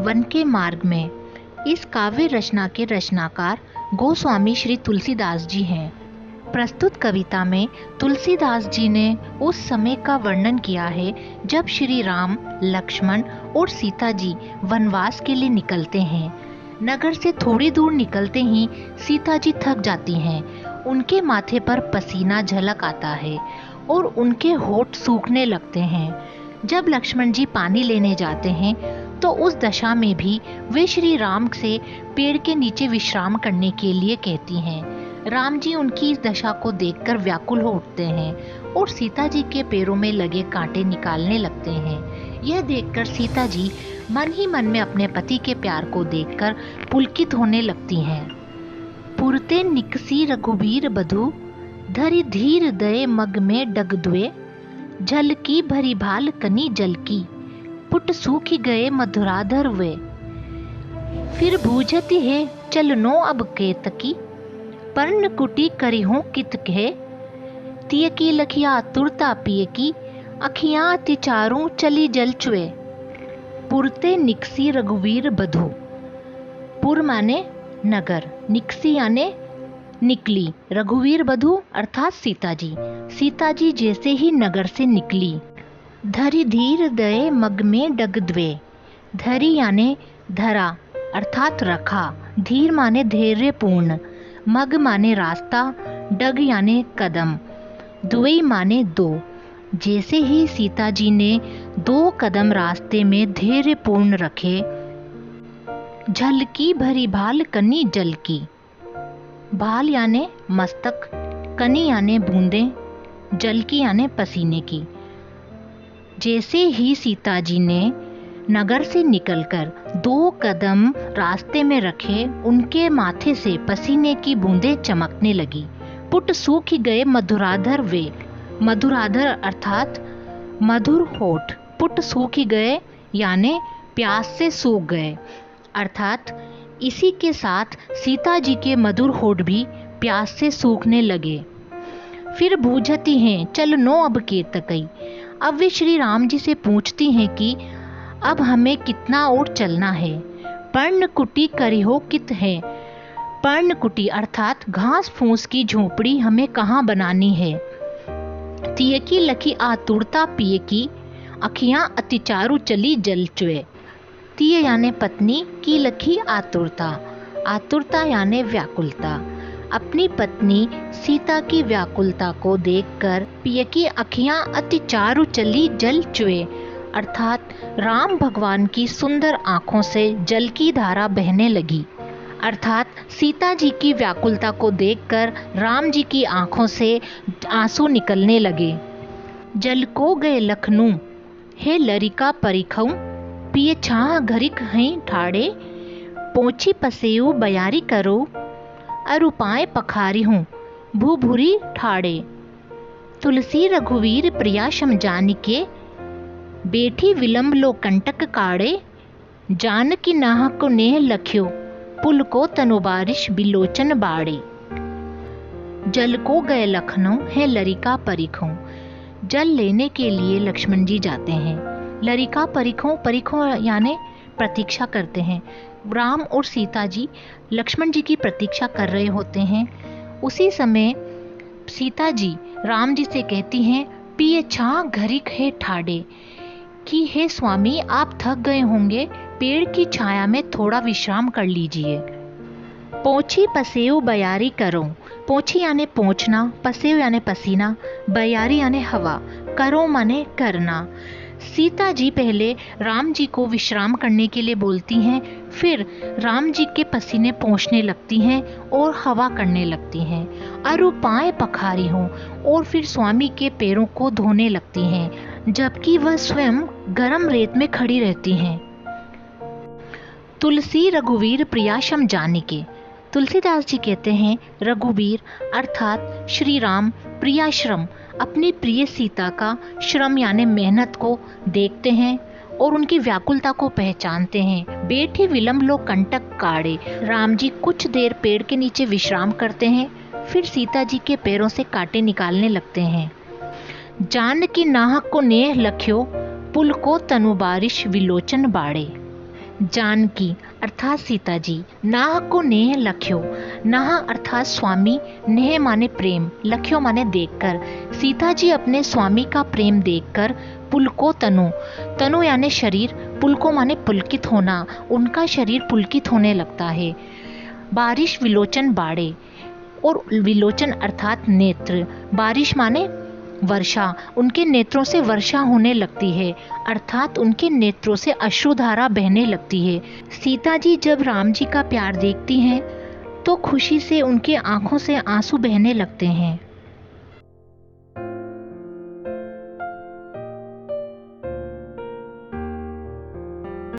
One के मार्ग में। इस काव्य रचना के रचनाकार गोस्वामी श्री तुलसीदास जी हैं। प्रस्तुत कविता में तुलसीदास जी ने उस समय का वर्णन किया है जब श्री राम, लक्ष्मण और सीता जी वनवास के लिए निकलते हैं। नगर से थोड़ी दूर निकलते ही सीता जी थक जाती हैं। उनके माथे पर पसीना झलक आता है और उनके होठ सूखने लगते हैं। जब लक्ष्मण जी पानी लेने जाते हैं तो उस दशा में भी वे श्री राम से पेड़ के नीचे विश्राम करने के लिए कहती हैं। राम जी उनकी इस दशा को देखकर व्याकुल हो उठते हैं और सीता जी के पैरों में लगे कांटे निकालने लगते हैं। यह देखकर सीता जी मन ही मन में अपने पति के प्यार को देखकर पुलकित होने लगती हैं। पुरते निकसी रघुबीर बधु, धरि धीर दये मग में डग दुए, जल की भरी भाल कनी जल की, पुट सूखी गए मधुराधर वे। फिर बूझती है चलनो अब केतकी, पर्ण कुटी करी हूँ कित कहे, तिय की लखिया तुरता पिय की, अखियां तिचारूं चली जल चुए। पुरते निकसी रघुवीर बधु। पुर माने नगर, निकसी याने निकली, रघुवीर बधु अर्थात सीता जी। सीता जी जैसे ही नगर से निकली, धरि धीर दये मग में डग द्वे। धरि याने धरा अर्थात रखा, धीर माने धैर्यपूर्ण, मग माने रास्ता, डग याने कदम, द्वे माने दो। जैसे ही सीता जी ने 2 कदम रास्ते में धैर्यपूर्ण रखे, झल की भरी भाल कनी जल की। भाल याने मस्तक, कनी याने बूंदें, जल की याने पसीने की। जैसे ही सीता जी ने नगर से निकलकर 2 कदम रास्ते में रखे, उनके माथे से पसीने की बूंदें चमकने लगी। पुट सूख गए मधुराधर वे। मधुराधर अर्थात मधुर होठ, पुट सूख गए यानी प्यास से सूख गए, अर्थात इसी के साथ सीता जी के मधुर होठ भी प्यास से सूखने लगे। फिर बूझती हैं चल नो अब के तकई। अब वे श्री राम जी से पूछती हैं कि अब हमें कितना और चलना है। पर्ण कुटी करी हो कित है। पर्ण कुटी अर्थात घास फूस की झोपड़ी हमें कहाँ बनानी है। तिय की लखी आतुरता पिए की, अखियां अतिचारु चली जल चुए। तिय यानी पत्नी, की लखी आतुरता, आतुरता यानी व्याकुलता। अपनी पत्नी सीता की व्याकुलता को देखकर पिय की अखियां अतिचारु चली जल चुए, अर्थात राम भगवान की सुंदर आँखों से जल की धारा बहने लगी। अर्थात सीता जी की व्याकुलता को देखकर राम जी की आँखों से आंसू निकलने लगे। जल को गए लखनऊ, हे लरिका परिखऊ, पिए छाह घरिक हैं ठाड़े, पोछी पसेऊ बयारी करो, अरुपाए पखारी हूँ भूभुरी ठाड़े। तुलसी रघुवीर प्रिया समझानी के, बेठी विलंब लो कंटक काड़े, जान की नाह को नेह लख्यो, पुल को तनु बारिश बिलोचन बाड़े। जल को गए लखनऊ, है लरिका परिखों। जल लेने के लिए लक्ष्मण जी जाते हैं। लरिका परिखों, परिखों यानी प्रतीक्षा करते हैं। राम और सीता जी लक्ष्मण जी की प्रतीक्षा कर रहे होते हैं। उसी समय सीता जी राम जी से कहती हैं, पिए छां घरिक है ठाडे, कि हे स्वामी आप थक गए होंगे, पेड़ की छाया में थोड़ा विश्राम कर लीजिए। पोछी पसेव बयारी करो। पोछी यानी पोंछना, पसेव यानी पसीना, बयारी यानी हवा, करो माने करना। सीता जी पहले राम जी को विश्राम करने के लिए बोलती हैं, फिर राम जी के पसीने पोंछने लगती हैं और हवा करने लगती हैं। अरुपाए पखारी हों, और फिर स्वामी के पैरों को धोने लगती हैं, जबकि वह स्वयं गर्म रेत में खड़ी रहती हैं। तुलसी रघुवीर प्रियाशम जाने के। तुलसीदास जी कहते हैं, रघुवीर अर्थात श्री राम प्रियाश्रम, अपनी प्रिय सीता का श्रम यानी मेहनत को देखते हैं और उनकी व्याकुलता को पहचानते हैं। बेठी विलंब लो कंटक काड़े। राम जी कुछ देर पेड़ के नीचे विश्राम करते हैं, फिर सीता जी के पैरों से कांटे निकालने लगते हैं। जान की नाहक को नेह लख्यो, पुल को तनु बारिश विलोचन बाड़े। जानकी अर्थात सीता जी, नाह को नेह लख्यो, नाह अर्थात स्वामी, नेह माने प्रेम, लख्यो माने देखकर। सीता जी अपने स्वामी का प्रेम देखकर पुलको तनु, तनु यानी शरीर, पुलको माने पुलकित होना, उनका शरीर पुलकित होने लगता है। बारिश विलोचन बाड़े, और विलोचन अर्थात नेत्र, बारिश माने वर्षा, उनके नेत्रों से वर्षा होने लगती है, अर्थात उनके नेत्रों से अश्रुधारा बहने लगती है। सीता जी जब राम जी का प्यार देखती हैं तो खुशी से उनके आंखों से आंसू बहने लगते हैं।